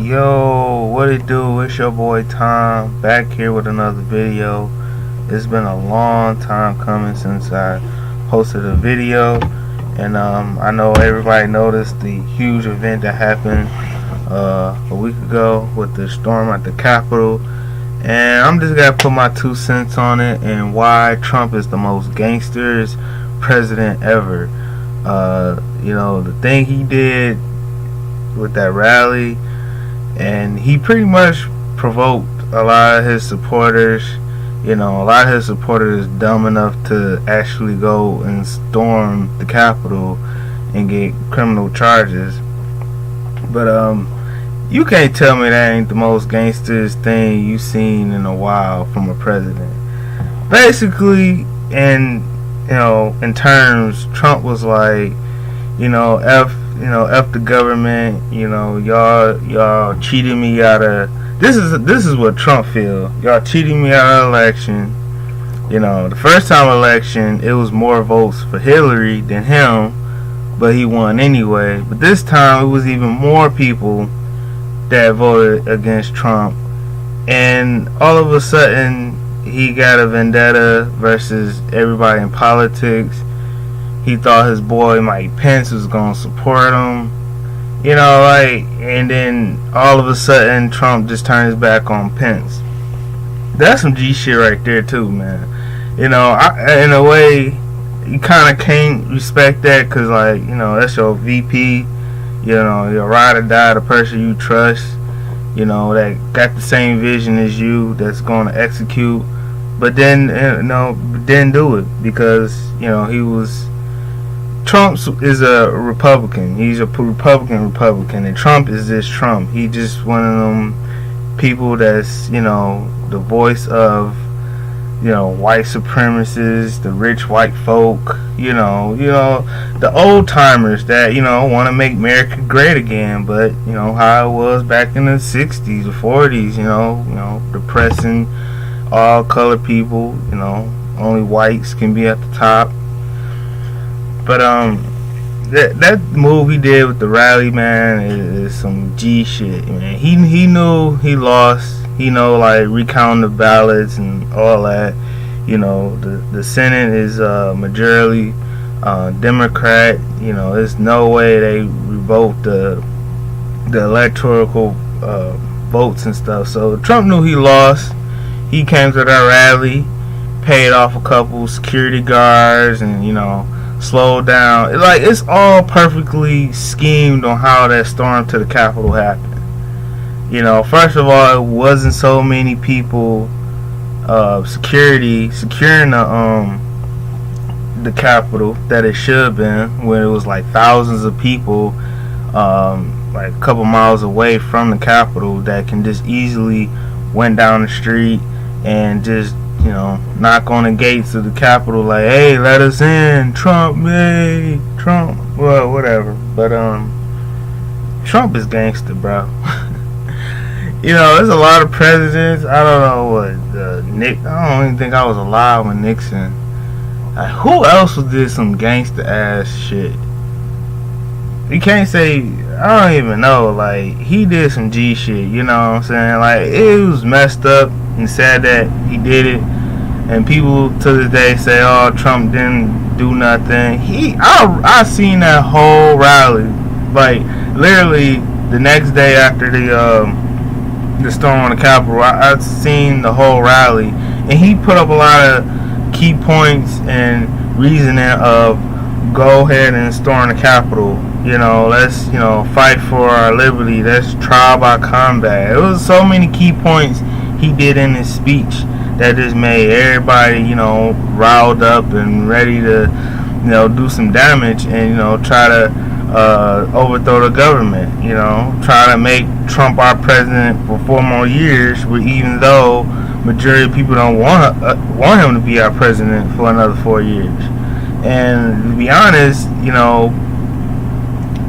Yo, what it do? It's your boy Tom, back here with another video. It's been a long time coming since I posted a video, and I know everybody noticed the huge event that happened a week ago with the storm at the Capitol, and I'm just gonna put my 2 cents on it and why Trump is the most gangster's president ever. The thing he did with that rally, and he pretty much provoked a lot of his supporters. A lot of his supporters is dumb enough to actually go and storm the Capitol and get criminal charges. But you can't tell me that ain't the most gangsters thing you've seen in a while from a president. Basically, in terms, Trump was like, F the government, y'all cheated me out of, this is what Trump feel. Y'all cheated me out of election. The first time election, it was more votes for Hillary than him, but he won anyway. But this time, it was even more people that voted against Trump, and all of a sudden, he got a vendetta versus everybody in politics. He thought his boy Mike Pence was gonna support him, and then all of a sudden Trump just turned his back on Pence. That's some G shit right there too, man. In a way, you kind of can't respect that, cause that's your VP, your ride or die, the person you trust, that got the same vision as you, that's gonna execute. But then, didn't do it because Trump is a Republican. He's a Republican, and Trump is just Trump. He just one of them people that's the voice of white supremacists, the rich white folk, the old timers that want to make America great again, but how it was back in the 60s or 40s, depressing all colored people, only whites can be at the top. But that move he did with the rally, man, is some G shit, man. He knew he lost. Recounting the ballots and all that. The Senate is majority Democrat. There's no way they revoke the electoral votes and stuff. So Trump knew he lost. He came to that rally, paid off a couple security guards, and slowed down. It's all perfectly schemed on how that storm to the Capitol happened. First of all, it wasn't so many people securing the Capitol that it should have been, when it was thousands of people a couple miles away from the Capitol that can just easily went down the street and just knock on the gates of the Capitol hey, let us in, Trump, hey, Trump, well, whatever. But Trump is gangster, bro. There's a lot of presidents. I don't know what Nick. I don't even think I was alive when Nixon. Who else did some gangster ass shit? You can't say. I don't even know. He did some G shit. You know what I'm saying? It was messed up and sad that he did it. And people to this day say, "Oh, Trump didn't do nothing." I seen that whole rally. Literally the next day after the storm on the Capitol, I seen the whole rally, and he put up a lot of key points and reasoning of go ahead and storm the Capitol. Let's fight for our liberty. Let's trial by combat. It was so many key points he did in his speech that just made everybody riled up and ready to do some damage and try to overthrow the government. Try to make Trump our president for 4 more years, even though majority of people don't want him to be our president for another 4 years. And to be honest,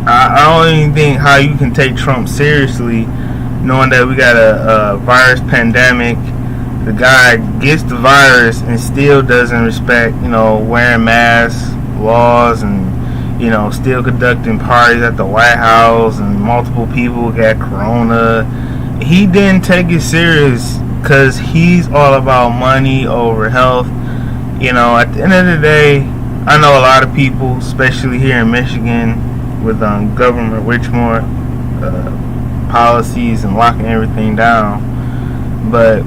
I don't even think how you can take Trump seriously, knowing that we got a virus pandemic. The guy gets the virus and still doesn't respect, wearing masks, laws, and still conducting parties at the White House, and multiple people got corona. He didn't take it serious because he's all about money over health. At the end of the day, I know a lot of people, especially here in Michigan, with Governor Whitmore policies and locking everything down. But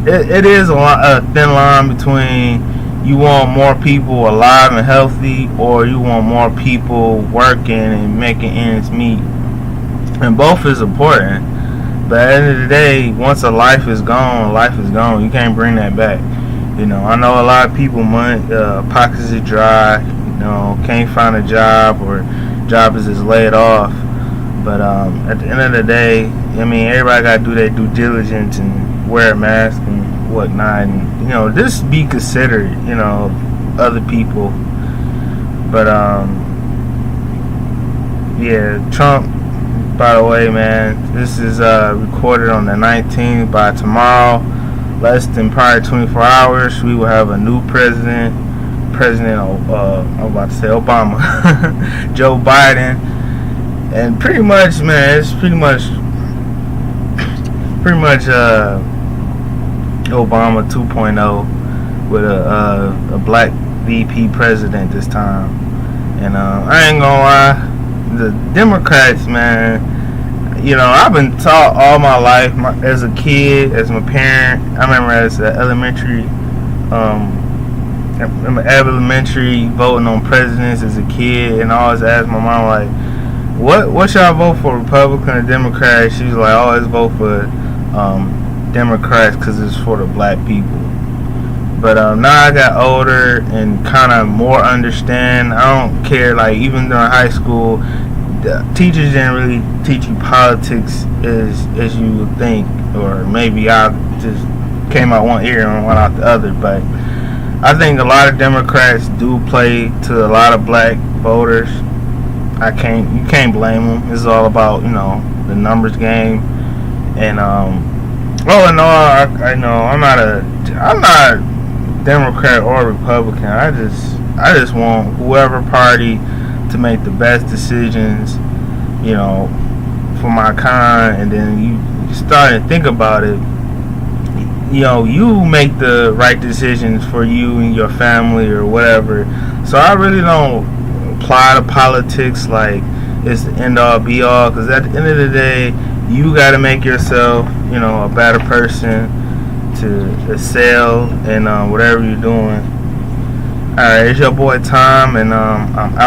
it is a thin line between you want more people alive and healthy, or you want more people working and making ends meet. And both is important. But at the end of the day, once a life is gone, life is gone. You can't bring that back. I know a lot of people, pockets are dry, can't find a job, or job is just laid off. But at the end of the day, everybody got to do their due diligence and wear a mask and whatnot. And, just be considerate, other people. But, yeah, Trump, by the way, man, this is recorded on the 19th. By tomorrow, less than probably 24 hours, we will have a new president, I'm about to say Obama, Joe Biden. And pretty much, man, it's pretty much Obama 2.0 with a black VP president this time. And I ain't gonna lie, the Democrats, man, I've been taught all my life, as a kid, as my parent. I remember as elementary voting on presidents as a kid, and I always asked my mom, like, what should I vote for, Republican or Democrat? She was like, always vote for Democrats because it's for the black people. But now I got older and kind of more understand. I don't care, like, even during high school, the teachers didn't really teach you politics as you would think, or maybe I just came out one ear and went out the other. But I think a lot of Democrats do play to a lot of black voters. You can't blame them. It's all about the numbers game. And all in all, I know I'm not Democrat or Republican. I just want whoever party to make the best decisions, for my kind. And then you start to think about it. You make the right decisions for you and your family or whatever. So I really don't apply to politics like it's the end all be all, because at the end of the day, you got to make yourself a better person to excel in whatever you're doing. Alright, it's your boy Tom, and I'm out.